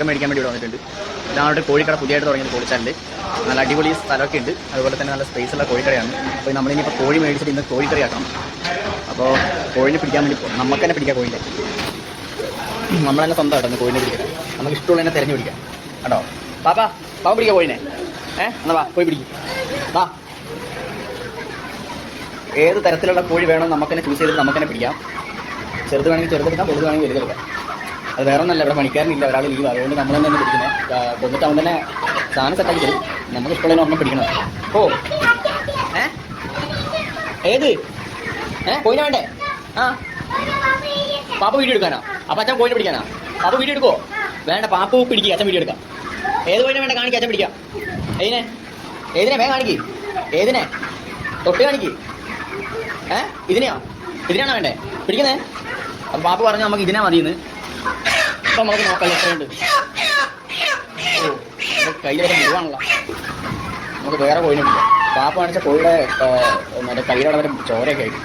Chicken മേടിക്കാൻ വേണ്ടി ഇവിടെ വന്നിട്ടുണ്ട്. ഇതാണ് ഒരു കോഴിക്കട പുതിയതായിട്ട് തുടങ്ങിയത് കോഴിച്ചാലിൽ. നല്ല അടിപൊളി സ്ഥലമൊക്കെ ഉണ്ട്, അതുപോലെ തന്നെ നല്ല സ്പേസുള്ള കോഴിക്കടയാണ്. അപ്പോൾ നമ്മളിനിപ്പോൾ കോഴി മേടിച്ചിട്ട് ഇന്ന് കോഴിക്കറി ആക്കണം. അപ്പോൾ കോഴിനെ പിടിക്കാൻ വേണ്ടി പോകും. നമുക്ക് തന്നെ പിടിക്കാം കോഴിനെ, നമ്മൾ തന്നെ സ്വന്തമായിട്ടൊന്ന് കോഴിനെ പിടിക്കാം. നമുക്ക് ഇഷ്ടമുള്ളതിനെ തിരഞ്ഞു പിടിക്കാം കേട്ടോ. പാപ്പാ പിടിക്കാം കോഴിനെ. എന്നാ വാ പോയി പിടിക്കും. വാ, ഏത് തരത്തിലുള്ള കോഴി വേണം നമുക്ക് തന്നെ ചൂസ് ചെയ്തിട്ട് നമുക്ക് തന്നെ പിടിക്കാം. ചെറുത് വേണമെങ്കിൽ ചെറുതെടുക്കാം, വലുത് വേണമെങ്കിൽ വലുതെടുക്കാം. അത് വേറെ ഒന്നല്ല, ഇവിടെ പണിക്കാരനില്ല, ഒരാൾ ലീവ്, അതുകൊണ്ട് നമ്മൾ തന്നെ പിടിക്കുന്നത്. കൊന്നിട്ട് അവൻ തന്നെ സാധനം സെറ്റാക്കി തരും. നമുക്ക് ഇഷ്ടമുള്ളതിനെ ഒന്നും പിടിക്കണം. ഓ ഏത് കോഴിനെ വേണ്ടേ? പാപ്പ വീഡിയോ എടുക്കാനാ? അപ്പം അച്ഛൻ കോഴിനെ പിടിക്കാനാ? പാപ്പ വീഡിയോ എടുക്കുമോ? വേണ്ട, പാപ്പ പിടിക്കുക, അച്ഛൻ വീഡിയോ എടുക്കാം. ഏത് കോഴിനെ വേണ്ട കാണിക്കുക, അച്ഛൻ പിടിക്കാം. ഏതിനെ വേഗം കാണിക്ക്. ഏതിനെ തൊട്ട് കാണിക്ക്. ഇതിനെയാണോ വേണ്ടേ പിടിക്കുന്നേ? അപ്പം പാപ്പ പറഞ്ഞു നമുക്ക് ഇതിനെ മതിയെന്ന്. അപ്പം നമുക്ക് നോക്കാം എത്രയുണ്ട്. ഓ കയ്യിൽ വരെ മുഴുവാണല്ലോ. നമുക്ക് വേറെ കോഴിനെ പിടിക്കാം. പാപ്പ കാണിച്ച കോഴിയുടെ മറ്റേ കയ്യിലവിടെ വരെ ചോരയൊക്കെ ആയിട്ട്.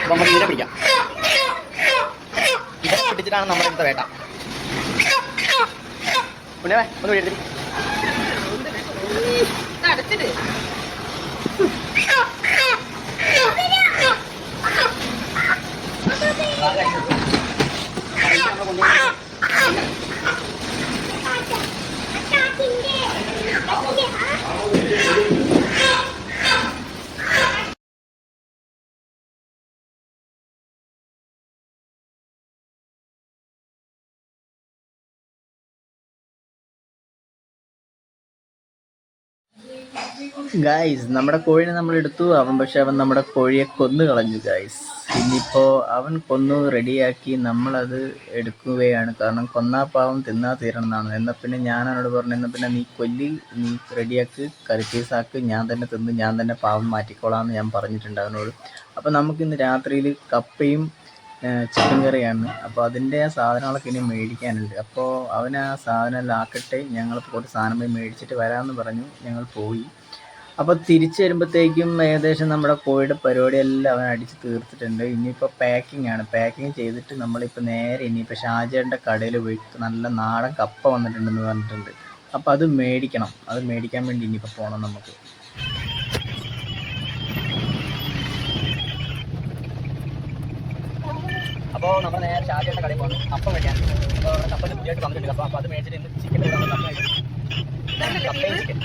അപ്പം നമുക്ക് ഇതിനെ പിടിക്കാം. ഇതൊക്കെ പിടിച്ചിട്ടാണ് നമ്മുടെ ഇന്നത്തെ വേട്ട. പിന്നെ ഒന്ന് വീട്ടിൽ ഗായ്സ്, നമ്മുടെ കോഴിനെ നമ്മൾ എടുത്തു. പക്ഷെ അവൻ നമ്മുടെ കോഴിയെ കൊന്നു കളഞ്ഞു ഗായ്സ്. ഇനിയിപ്പോൾ അവൻ കൊന്നു റെഡിയാക്കി നമ്മളത് എടുക്കുകയാണ്. കാരണം കൊന്നാ പാവം തിന്നാ തീരണം എന്നാണ്. എന്നാൽ പിന്നെ ഞാൻ അവനോട് പറഞ്ഞു, എന്നാൽ പിന്നെ നീ കൊല്ലി, നീ റെഡിയാക്ക്, കറി പീസാക്ക്, ഞാൻ തന്നെ തിന്ന് ഞാൻ തന്നെ പാവം മാറ്റിക്കോളാമെന്ന് ഞാൻ പറഞ്ഞിട്ടുണ്ട് അവനോട്. അപ്പോൾ നമുക്കിന്ന് രാത്രിയിൽ കപ്പയും ചിക്കൻ കറിയാണ്. അപ്പോൾ അതിൻ്റെ ആ സാധനങ്ങളൊക്കെ ഇനി മേടിക്കാനുണ്ട്. അപ്പോൾ അവൻ ആ സാധനമെല്ലാം ആക്കട്ടെ, ഞങ്ങൾ കുറച്ച് സാധനം പോയി മേടിച്ചിട്ട് വരാമെന്ന് പറഞ്ഞു. ഞങ്ങൾ പോയി. അപ്പോൾ തിരിച്ചു വരുമ്പോഴത്തേക്കും ഏകദേശം നമ്മുടെ കോഴിയുടെ പരിപാടിയെല്ലാം അവൻ അടിച്ച് തീർത്തിട്ടുണ്ട്. ഇനിയിപ്പോൾ പാക്കിംഗ് ആണ്. പാക്കിങ് ചെയ്തിട്ട് നമ്മളിപ്പോൾ നേരെ ഇനിയിപ്പോൾ ഷാജേൻ്റെ കടയിൽ പോയി നല്ല നാടൻ കപ്പ വന്നിട്ടുണ്ടെന്ന് പറഞ്ഞിട്ടുണ്ട്. അപ്പോൾ അത് മേടിക്കണം. അത് മേടിക്കാൻ വേണ്ടി ഇനിയിപ്പോൾ പോകണം നമുക്ക്. അപ്പോൾ നമ്മൾ നേരെ ഷാജേൻ്റെ കടയിൽ പോകണം കപ്പ മേടിക്കാൻ. അപ്പോൾ അവിടെ കപ്പ പുതിയതായിട്ട് വന്നിട്ടുണ്ട്. അപ്പോൾ അത് മേടിച്ചിട്ട് ഇന്ന് ചിക്കൻ കപ്പ മേടിക്കും. കപ്പയും ചിക്കൻ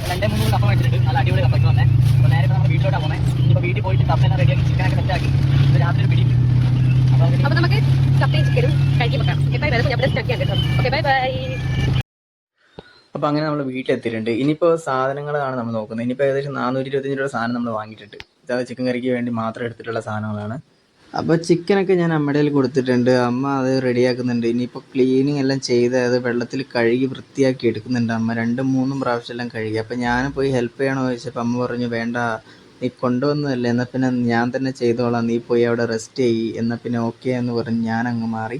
രണ്ടേ മൂന്ന് കപ്പ മേടിച്ചിട്ടുണ്ട്. നല്ല അടിപൊളി കപ്പയ്ക്ക് വന്നേ. അപ്പോൾ നേരെ നമ്മൾ വീട്ടിലോട്ടാണ് പോകുന്നത്. ഇപ്പോൾ വീട്ടിൽ പോയിട്ട് കപ്പയെല്ലാം റെഡിയാക്കി ചിക്കനൊക്കെ സെറ്റാക്കി രാത്രി പിടിക്കും. അപ്പോൾ നമുക്ക് കപ്പയും ചിക്കനും കഴിക്കാൻ വെക്കാം. അപ്പോൾ അങ്ങനെ നമ്മൾ വീട്ടിലെത്തിയിട്ടുണ്ട്. ഇനിയിപ്പോൾ സാധനങ്ങളാണ് നമ്മൾ നോക്കുന്നത്. ഇനിയിപ്പോൾ ഏകദേശം 425 രൂപ സാധനം നമ്മൾ വാങ്ങിയിട്ടുണ്ട്. ഇതായത് ചിക്കൻ കറിക്ക് വേണ്ടി മാത്രം എടുത്തിട്ടുള്ള സാധനങ്ങളാണ്. അപ്പോൾ ചിക്കനൊക്കെ ഞാൻ അമ്മയുടെ കയ്യിൽ കൊടുത്തിട്ടുണ്ട്. അമ്മ അത് റെഡിയാക്കുന്നുണ്ട്. ഇനിയിപ്പോൾ ക്ലീനിങ് എല്ലാം ചെയ്ത് അത് വെള്ളത്തിൽ കഴുകി വൃത്തിയാക്കി എടുക്കുന്നുണ്ട് അമ്മ. 2-3 പ്രാവശ്യം എല്ലാം കഴുകി. അപ്പോൾ ഞാൻ പോയി ഹെൽപ്പ് ചെയ്യണോ ചോദിച്ചപ്പോൾ അമ്മ പറഞ്ഞു, വേണ്ട, നീ കൊണ്ടുവന്നതല്ലേ, എന്നാൽ പിന്നെ ഞാൻ തന്നെ ചെയ്തോളാം, നീ പോയി അവിടെ റെസ്റ്റ് ചെയ്യ്, എന്നാൽ പിന്നെ ഓക്കെ എന്ന് പറഞ്ഞ് ഞാൻ അങ്ങ് മാറി.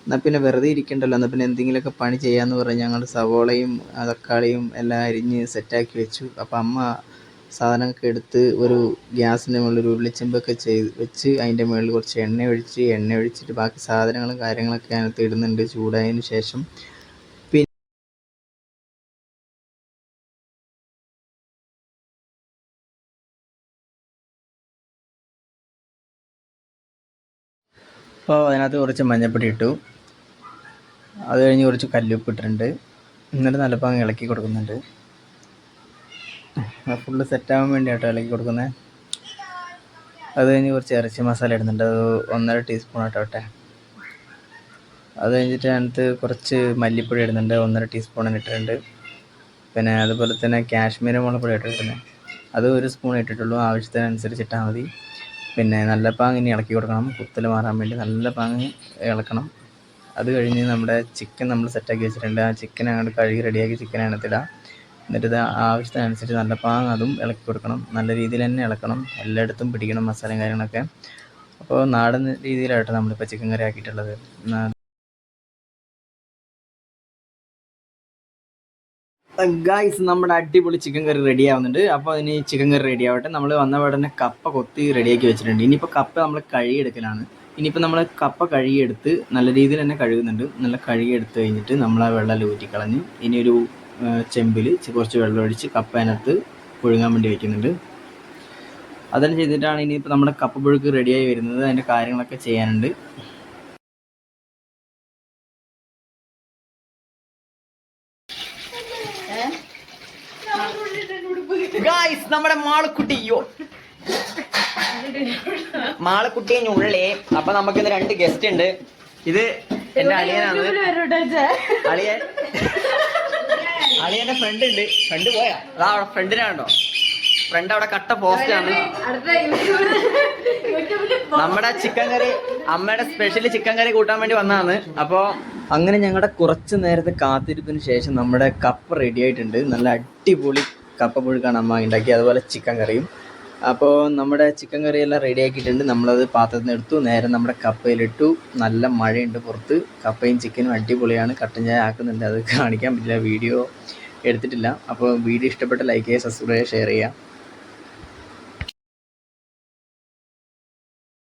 എന്നാൽ പിന്നെ വെറുതെ ഇരിക്കണ്ടല്ലോ, എന്നാൽ പിന്നെ എന്തെങ്കിലുമൊക്കെ പണി ചെയ്യാമെന്ന് പറഞ്ഞ് ഞങ്ങൾ സവോളയും തക്കാളിയും എല്ലാം അരിഞ്ഞ് സെറ്റാക്കി വെച്ചു. അപ്പോൾ അമ്മ സാധനമൊക്കെ എടുത്ത് ഒരു ഗ്യാസിൻ്റെ മുകളിൽ ഒരു ഉരുളിച്ചെമ്പൊക്കെ വെച്ച് അതിൻ്റെ മുകളിൽ കുറച്ച് എണ്ണ ഒഴിച്ചിട്ട് ബാക്കി സാധനങ്ങളും കാര്യങ്ങളൊക്കെ അതിനകത്ത് ഇടുന്നുണ്ട്. ചൂടായതിന് ശേഷം അപ്പോൾ അതിനകത്ത് കുറച്ച് മഞ്ഞപ്പൊടി ഇട്ടു. അത് കഴിഞ്ഞ് കുറച്ച് കല്ലുപ്പ് ഇട്ടിട്ടുണ്ട്. എന്നിട്ട് നല്ലപ്പാങ്ങ് ഇളക്കി കൊടുക്കുന്നുണ്ട്. ഫുള്ള് സെറ്റാകാൻ വേണ്ടിയിട്ടോ ഇളക്കി കൊടുക്കുന്നത്. അത് കഴിഞ്ഞ് കുറച്ച് ഇറച്ചി മസാല ഇടുന്നുണ്ട്. അത് 1.5 ടീസ്പൂൺ ഇട്ടോട്ടെ. അത് കഴിഞ്ഞിട്ട് അതിനകത്ത് കുറച്ച് മല്ലിപ്പൊടി ഇടുന്നുണ്ട്. 1.5 ടീസ്പൂൺ ഇട്ടിട്ടുണ്ട്. പിന്നെ അതുപോലെ തന്നെ കാശ്മീരി മുളകുപൊടി ഇട്ടിട്ടുണ്ട്. അത് 1 സ്പൂൺ ഇട്ടിട്ടുള്ളൂ. ആവശ്യത്തിനനുസരിച്ച് ഇട്ടാൽ മതി. പിന്നെ നല്ല പാങ്ങ് ഇനി ഇളക്കി കൊടുക്കണം. കുത്തൽ മാറാൻ വേണ്ടി നല്ല പാങ്ങ് ഇളക്കണം. അത് കഴിഞ്ഞ് നമ്മുടെ ചിക്കൻ നമ്മൾ സെറ്റാക്കി വെച്ചിട്ടുണ്ട്. ആ ചിക്കൻ അങ്ങോട്ട് കഴുകി റെഡിയാക്കി ചിക്കൻ അതിനകത്തിടാം. എന്നിട്ട് ഇത് ആവശ്യത്തിനനുസരിച്ച് നല്ല പാങ്ങ് അതും ഇളക്കി കൊടുക്കണം. നല്ല രീതിയിൽ തന്നെ ഇളക്കണം. എല്ലായിടത്തും പിടിക്കണം മസാലയും കാര്യങ്ങളൊക്കെ. അപ്പോൾ നാടൻ രീതിയിലായിട്ട് നമ്മളിപ്പോൾ ചിക്കൻ കറി ആക്കിയിട്ടുള്ളത്. ഗായ്സ് നമ്മുടെ അടിപൊളി ചിക്കൻ കറി റെഡി ആവുന്നുണ്ട്. അപ്പോൾ അതിന് ചിക്കൻ കറി റെഡി ആവട്ടെ. നമ്മൾ വന്ന ഉടനെ കപ്പ കൊത്തി റെഡിയാക്കി വെച്ചിട്ടുണ്ട്. ഇനിയിപ്പോൾ കപ്പ നമ്മൾ കഴുകിയെടുക്കലാണ്. ഇനിയിപ്പോൾ നമ്മൾ കപ്പ കഴുകിയെടുത്ത് നല്ല രീതിയിൽ തന്നെ കഴുകുന്നുണ്ട്. നല്ല കഴുകിയെടുത്ത് കഴിഞ്ഞിട്ട് നമ്മൾ ആ വെള്ളം ഊറ്റിക്കളഞ്ഞ് ഇനിയൊരു ചെമ്പിൽ കുറച്ച് വെള്ളം ഒഴിച്ച് കപ്പ അതിനകത്ത് പുഴുങ്ങാൻ വേണ്ടി വയ്ക്കുന്നുണ്ട്. അതെല്ലാം ചെയ്തിട്ടാണ് ഇനിയിപ്പോൾ നമ്മുടെ കപ്പ പുഴുക്ക് റെഡിയായി വരുന്നത്. അതിൻ്റെ കാര്യങ്ങളൊക്കെ ചെയ്യാനുണ്ട്. ഗായ്സ് നമ്മുടെ മാളക്കുട്ടിയെ ഞുള്ളേ. അപ്പൊ നമുക്കിന്ന് 2 ഗസ്റ്റ് ഉണ്ട്. ഇത് എന്റെ അളിയനാണ്. അളിയന്റെ ഫ്രണ്ട് ഉണ്ട്. ഫ്രണ്ട് പോയാ അതാ അവിടെ ഫ്രണ്ടിനാണോ? ഫ്രണ്ട് അവിടെ കട്ട പോസ്റ്റാണ്. നമ്മുടെ ചിക്കൻ കറി, അമ്മയുടെ സ്പെഷ്യൽ ചിക്കൻ കറി കൂട്ടാൻ വേണ്ടി വന്നതാണ്. അപ്പോൾ അങ്ങനെ ഞങ്ങളുടെ കുറച്ച് നേരത്തെ കാത്തിരിപ്പിന് ശേഷം നമ്മുടെ കപ്പ റെഡി ആയിട്ടുണ്ട്. നല്ല അടിപൊളി കപ്പ പുഴുക്കാണ് അമ്മ ഉണ്ടാക്കി, അതുപോലെ ചിക്കൻ കറിയും. അപ്പോൾ നമ്മുടെ ചിക്കൻ കറിയെല്ലാം റെഡി ആക്കിയിട്ടുണ്ട്. നമ്മളത് പാത്രത്തിൽ നിന്ന് എടുത്തു, നേരെ നമ്മുടെ കപ്പയിലിട്ടു. നല്ല മഴയുണ്ട് പുറത്ത്. കപ്പയും ചിക്കനും അടിപൊളിയാണ്. കട്ടൻ ചായ ആക്കുന്നുണ്ട്, അത് കാണിക്കാൻ പറ്റില്ല, വീഡിയോ എടുത്തിട്ടില്ല. അപ്പോൾ വീഡിയോ ഇഷ്ടപ്പെട്ട ലൈക്ക് ചെയ്യുക, സബ്സ്ക്രൈബ് ചെയ്യുക, ഷെയർ ചെയ്യുക.